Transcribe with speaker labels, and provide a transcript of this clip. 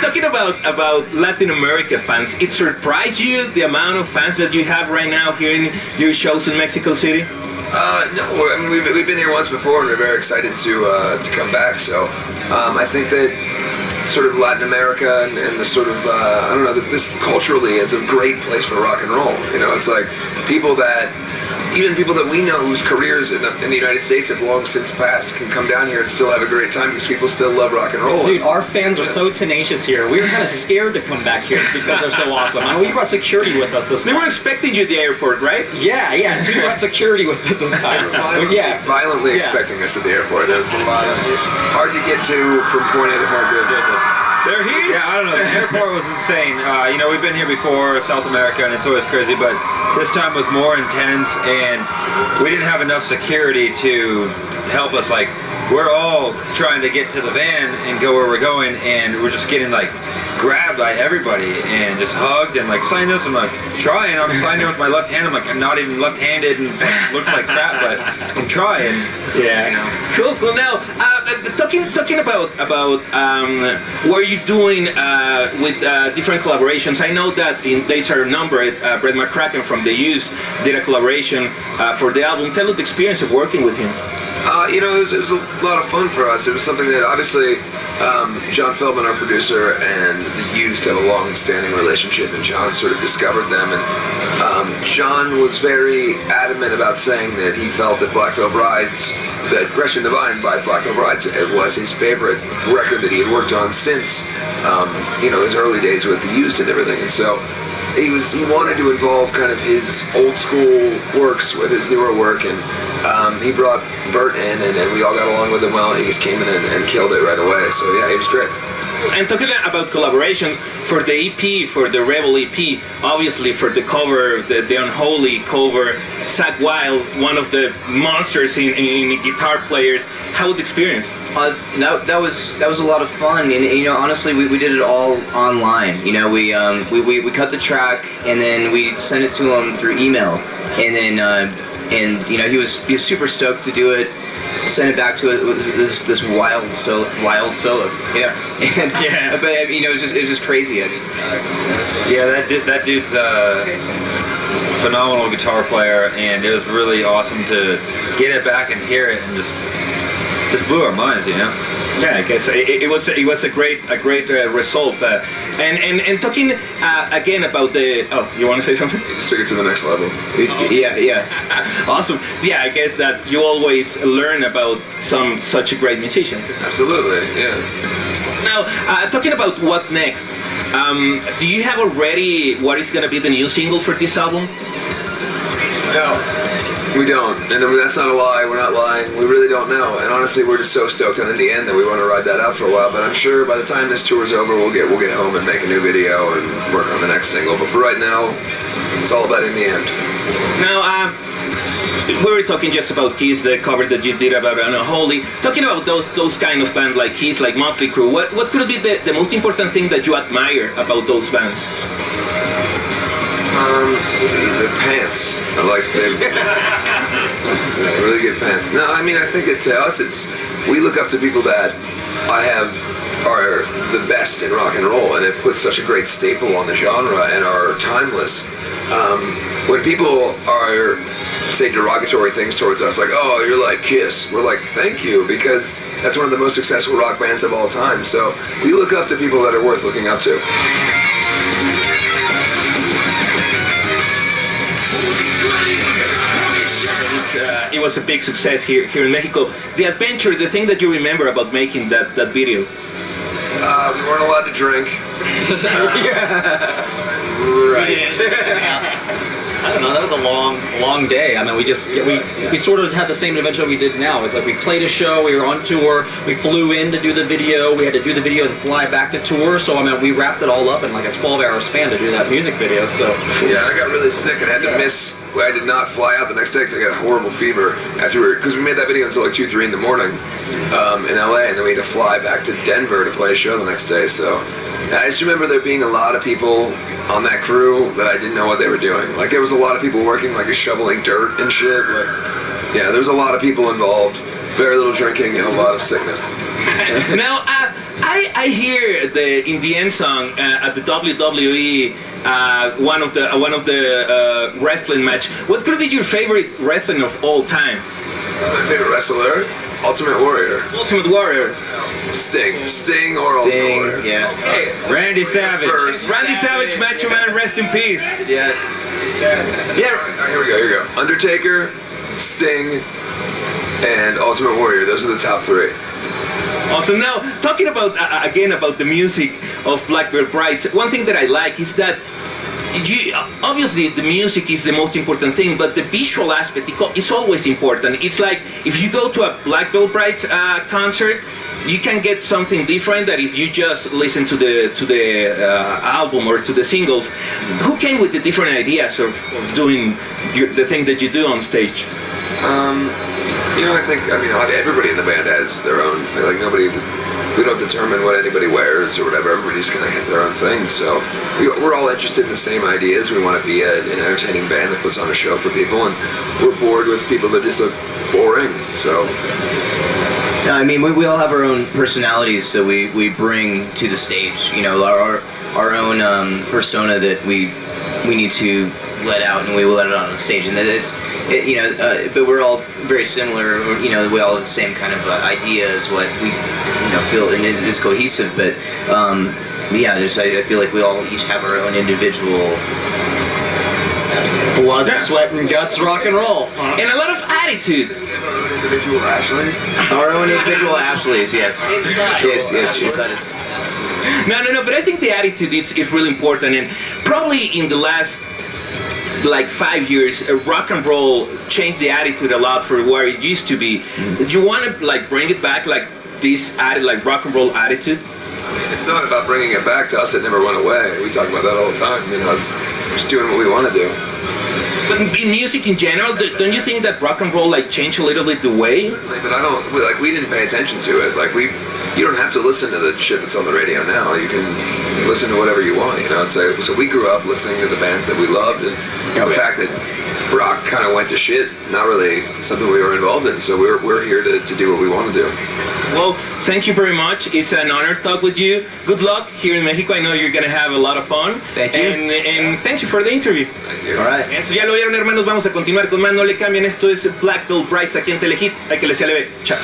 Speaker 1: Talking about Latin America fans, it surprised you the amount of fans that you have right now here in your shows in Mexico City?
Speaker 2: No, I mean we've been here once before, and we're very excited to come back. So I think that sort of Latin America and the sort of I don't know, this culturally is a great place for rock and roll. You know, it's like even people that we know whose careers in the United States have long since passed can come down here and still have a great time because people still love rock and roll.
Speaker 3: Dude, our fans are so tenacious here. We were kind of scared to come back here because they're so awesome. I mean, we brought security with us this time.
Speaker 1: They were expecting you at the airport, right?
Speaker 3: Yeah. So we brought security with us this time.
Speaker 2: Violently expecting us at the airport. It was a lot of hard to get to from point A to point B.
Speaker 1: They're here?
Speaker 4: Yeah, I don't know. The airport was insane. You know, we've been here before, South America, and it's always crazy, but this time was more intense, and we didn't have enough security to help us. Like, we're all trying to get to the van and go where we're going, and we're just getting, like, grabbed by everybody and just hugged and, like, sign this. I'm like, trying. I'm signing with my left hand. I'm like, I'm not even left-handed and looks like crap, but I'm trying.
Speaker 1: Yeah.
Speaker 4: You know.
Speaker 1: Cool. Now, talking about what you're doing with different collaborations. I know that in Days Are Numbered, Brett McCracken from The Used did a collaboration for the album. Tell us the experience of working with him.
Speaker 2: You know, it was a lot of fun for us. It was something that obviously John Feldman, our producer, and The Used have a long-standing relationship, and John sort of discovered them. And John was very adamant about saying that he felt that Black Veil Brides, that Grecian Divine by Black Veil Brides, it was his favorite record that he had worked on since you know, his early days with The Used and everything. And so he wanted to involve kind of his old school works with his newer work, and he brought Bert in, and we all got along with him well, and he just came in and killed it right away. So yeah, it was great.
Speaker 1: And talking about collaborations, for the EP, for the Rebel EP, obviously for the cover, the Unholy cover, Zach Wild, one of the monsters in guitar players. How was the experience?
Speaker 5: That was a lot of fun, and you know, honestly, we did it all online. You know, we cut the track and then we sent it to him through email, and then and you know, he was super stoked to do it. Sent it back to it. It was this wild solo, yeah. And,
Speaker 1: yeah.
Speaker 5: But you know, it was just crazy. I mean,
Speaker 4: yeah, that dude's a phenomenal guitar player, and it was really awesome to get it back and hear it, and just blew our minds, you know.
Speaker 1: Yeah, I guess it was a great result. And talking again about the you want to say something?
Speaker 2: Just took it to the next level.
Speaker 5: Yeah.
Speaker 1: Awesome. Yeah, I guess that you always learn about such great musicians.
Speaker 2: Absolutely. Yeah.
Speaker 1: Now, talking about what next, do you have already what is going to be the new single for this album?
Speaker 2: No. We don't, and I mean, that's not a lie. We're not lying. We really don't know, and honestly, we're just so stoked on in the end that we want to ride that out for a while. But I'm sure by the time this tour's over, we'll get home and make a new video and work on the next single. But for right now, it's all about in the end.
Speaker 1: Now, we were talking just about Kiss, the cover that you did about Unholy. Talking about those kind of bands like Kiss, like Motley Crue. What could be the most important thing that you admire about those bands?
Speaker 2: The pants. I like them. Really good pants. No, I mean, I think to us, we look up to people that are the best in rock and roll, and have put such a great staple on the genre and are timeless. When people say derogatory things towards us, like, oh, you're like Kiss, we're like, thank you, because that's one of the most successful rock bands of all time. So we look up to people that are worth looking up to.
Speaker 1: It was a big success here in Mexico. The adventure, the thing that you remember about making that video?
Speaker 2: We weren't allowed to drink.
Speaker 3: Right. I don't know, that was a long day. I mean, we sort of had the same adventure we did now. It's like we played a show, we were on tour, we flew in to do the video, we had to do the video and fly back to tour, so I mean, we wrapped it all up in like a 12-hour span to do that music video, so.
Speaker 2: Yeah, I got really sick and had to miss, I did not fly out the next day because I got a horrible fever because we made that video until like 2-3 in the morning in LA, and then we had to fly back to Denver to play a show the next day, so. And I just remember there being a lot of people on that crew that I didn't know what they were doing. Like, there was a lot of people working, like, shoveling dirt and shit. Like, yeah, there was a lot of people involved. very little drinking and a lot of sickness.
Speaker 1: Now, I hear in the end song at the WWE one of the wrestling match. What could be your favorite wrestling of all time?
Speaker 2: My favorite wrestler, Ultimate Warrior.
Speaker 1: Ultimate Warrior.
Speaker 2: Sting or Ultimate Warrior.
Speaker 5: Yeah.
Speaker 1: Hey,
Speaker 4: Randy Savage.
Speaker 1: Randy Savage, Macho Man, rest in peace.
Speaker 5: Yes.
Speaker 1: Yeah.
Speaker 2: Here we go. Undertaker, Sting, and Ultimate Warrior. Those are the top three.
Speaker 1: Awesome. Now, talking about again about the music of Blackbird Brides, one thing that I like is that obviously the music is the most important thing, but the visual aspect is always important. It's like if you go to a Blackbird Brides concert, you can get something different that if you just listen to the album or to the singles. Who came with the different ideas of doing the thing that you do on stage?
Speaker 2: I think everybody in the band has their own thing. Like we don't determine what anybody wears or whatever. Everybody just kind of has their own thing. So we're all interested in the same ideas. We want to be an entertaining band that puts on a show for people, and we're bored with people that just look boring. So.
Speaker 5: No, I mean we all have our own personalities that we bring to the stage. Our own persona that we need to let out, and we will let it out on the stage. And but we're all very similar. We all have the same kind of ideas. What we feel, and it is cohesive. But I feel like we all each have our own individual
Speaker 3: blood, sweat, and guts, rock and roll,
Speaker 1: and a lot of attitude.
Speaker 2: Individual Ashleys?
Speaker 5: Our own individual Ashleys, yes. Yes, that is.
Speaker 1: No, but I think the attitude is really important, and probably in the last 5 years, rock and roll changed the attitude a lot for where it used to be. Do you want to bring it back, this rock and roll attitude?
Speaker 2: It's not about bringing it back. To us, it never went away. We talk about that all the time. It's just doing what we want to do.
Speaker 1: But in music in general, don't you think that rock and roll changed a little bit the way?
Speaker 2: But I don't we didn't pay attention to it. You don't have to listen to the shit that's on the radio now. You can listen to whatever you want. So we grew up listening to the bands that we loved, and the fact that rock kind of went to shit, not really something we were involved in. So we're here to do what we want to do.
Speaker 1: Well, thank you very much. It's an honor to talk with you. Good luck here in Mexico. I know you're going to have a lot of fun.
Speaker 5: Thank you.
Speaker 1: And thank you for the interview.
Speaker 2: Thank you.
Speaker 5: All right.
Speaker 1: Entonces, ya lo vieron, hermanos. Vamos a continuar con más. No le cambien. Esto es Blackbird Brides aquí en Telehit. Hay que les sea leve. Chao.